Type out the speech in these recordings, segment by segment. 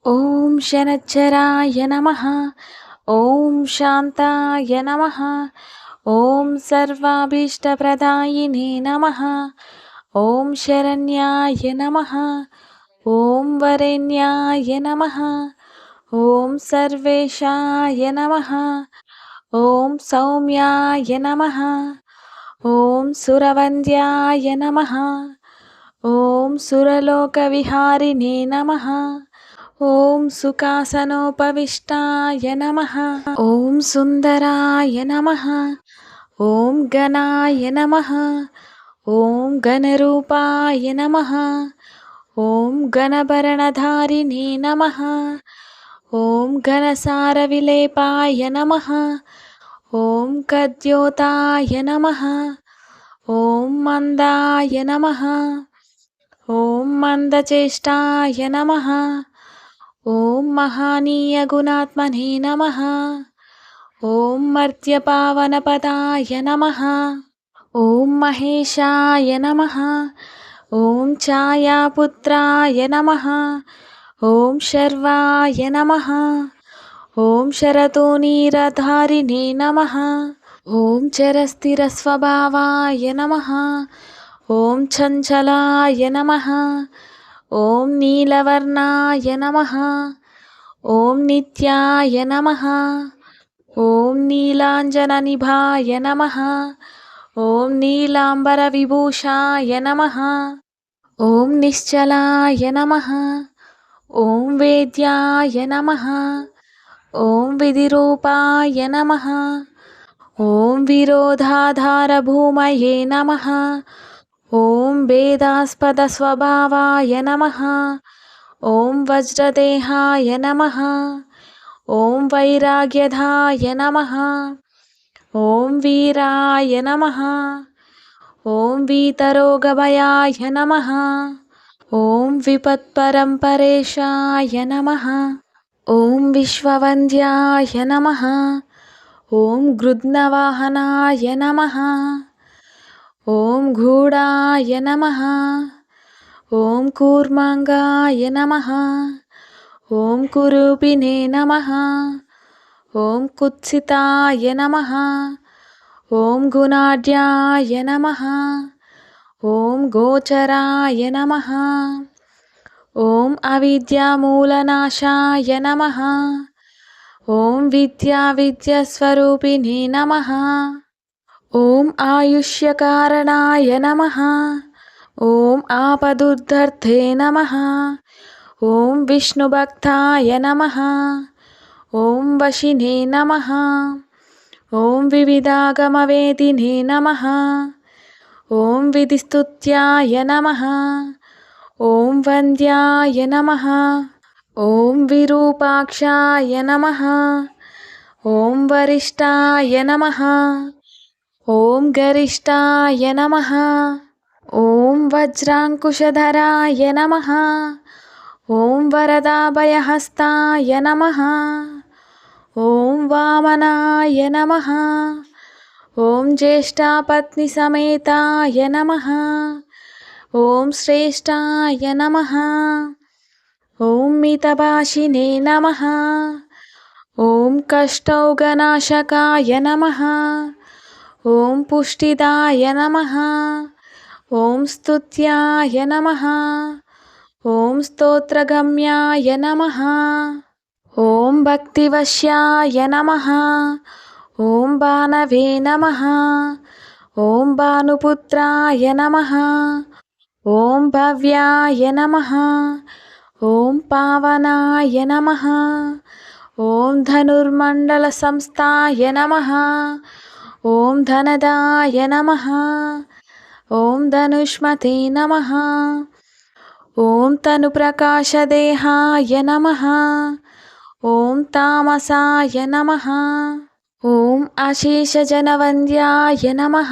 ఓం శనచ్చరాయ నమః. ఓం శాంతాయ నమః. ఓం సర్వాభీష్టప్రదాయినే నమః. ఓం శరణ్యాయ నమః. ఓం వరేణ్యాయ నమః. ఓం సర్వేశాయ నమః. ఓం సౌమ్యాయ నమః. ఓం సురవంద్యాయ నమః. ఓం సురలోకవిహారిణే నమః. ఓం సుఖాసనోపవిష్టాయ నమః. ఓం సుందరాయ నమః. ఓం గణాయ నమః. ఓం గణరూపాయ నమః. ఓం గణభరణధారిణే నమః. ఓం ఘనసారవిలేపాయ నమః. ఓం కద్యోతాయ నమః. ఓం మందాయ నమః. ఓం మందచేష్టాయ నమః. ఓం మహానీయ గుణాత్మనే నమః. ఓం మర్త్యపావనపదాయ నమః. ఓం మహేశాయ నమః. ఓం ఛాయాపుత్రాయ నమః. ఓం శర్వాయ నమః. ఓం శరతోనీరధారిణే నమః. ఓం చరస్థిరస్వభావాయ నమః. ఓం చంచలాయ నమః. ఓం నీలవర్ణాయ నమః. ఓం నిత్యాయ నమః. ఓం నీలాంజననిభాయ నమః. ఓం నీలాంబరవిభూషాయ నమః. ఓం నిశ్చలాయ నమః. ఓం వేద్యాయ నమః. ఓం విధిరూపాయ నమః. ఓం విరోధాధారభూమయే నమః. ఓం భేదాస్పదస్వభావాయ నమః. ఓం వజ్రదేహాయ నమః. ఓం వైరాగ్యధాయ నమః. ఓం వీరాయ నమః. ఓం వీతరోగభయాయ నమః. ఓం విపత్పరంపరేశాయ నమః. ఓం విశ్వవంద్యాయ నమః. ఓం గృధ్నవాహనాయ నమః. ఓం గూఢాయ నమః. ఓం కూర్మాంగాయ నమః. ఓం కురూపిణే నమః. ఓం కుత్సితాయ నమః. ఓం గుణాఢ్యాయ నమః. ఓం గోచరాయ నమః. ఓం అవిద్యామూలనాశాయ నమః. ఓం విద్యాస్వరూపిణే నమః. ఓం ఆయుష్యకారణాయ నమః. ఓం ఆపదుర్ధర్థే నమః. ఓం విష్ణుభక్తాయ నమః. ఓం వశినే నమః. ఓం వివిధాగమవేదినే నమః. ఓం విధిస్తుత్యాయ నమః. ఓం వంద్యాయ నమః. ఓం విరూపాక్షాయ నమః. ఓం వరిష్టాయ నమః. ఓం గరిష్టాయ నమః. ఓం వజ్రాంకుశధరాయ నమః. ఓం వరదాభయహస్తాయ నమః. ఓం వామనాయ నమః. ఓం జ్యేష్ఠాపత్నిసమేతాయ నమః. ఓం శ్రేష్ఠాయ నమః. ఓం మితభాషినే నమః. ఓం కష్టౌఘనాశకాయ నమః. ఓం పుష్టిదాయ నమః. ఓం స్తుత్యాయ నమః. ఓం స్తోత్రగమ్యాయ నమః. ఓం భక్తివశ్యాయ నమః. ఓం భానవే నమః. ఓం భానుపుత్రాయ నమః. ఓం భవ్యాయ నమః. ఓం పావనాయ నమః. ఓం ధనుర్మండల సంస్థాయ నమః. ఓం ధనదాయ నమః. ఓం ధనుష్మతే నమః. ఓం తనుప్రకాశదేహాయ నమః. ఓం తామసాయ నమః. ఓం అశేషజనవంద్యాయ నమః.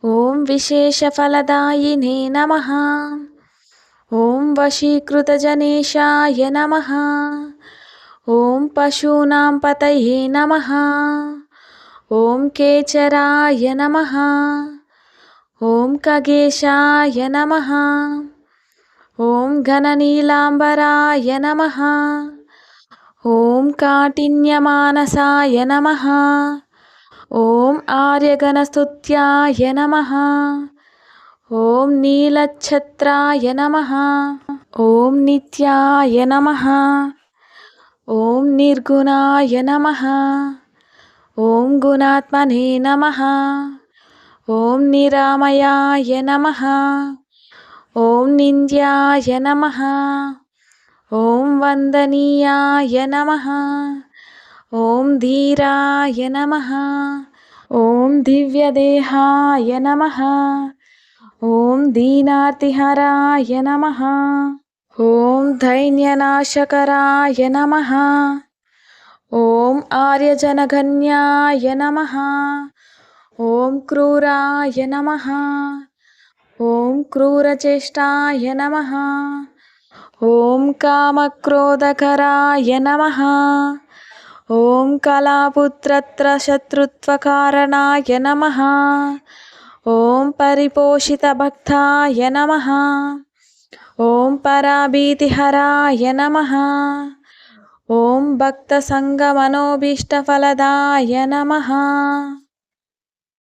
ఓం విశేషఫలదాయినే నమః. ఓం వశీకృతజనేశాయ నమః. ఓం పశూనాం పతయే నమః. ఓం కేచరాయ నమః. ఓం ఖగేశాయ నమః. ॐ घननीलाम्बराय नमः। ॐ काठिन्यमानसाय नमः। ॐ आर्यगणस्तुत्याय नमः। ॐ नीलच्छत्राय नमः। ॐ नित्याय नमः। ॐ निर्गुणाय नमः। ॐ गुणात्मने नमः। ॐ निरामयाय नमः। ॐ निन्द्याय नमः। ॐ वन्दनीयाय नमः। ॐ धीराय नमः। ॐ दिव्यदेहाय नमः। ॐ दीनार्तिहराय नमः। ॐ दैन्यनाशकराय नमः। ॐ आर्यजनगण्याय नमः। ॐ क्रूराय नमः। ॐ क्रूरचेष्टाय नमः। ॐ कामक्रोधकराय नमः। ॐ कलापुत्रत्रशत्रुत्वकारणाय नमः। ॐ परिपोषितभक्ताय नमः। ॐ पराभीतिहराय नमः। ॐ भक्तसङ्गमनोभीष्टफलदाय नमः।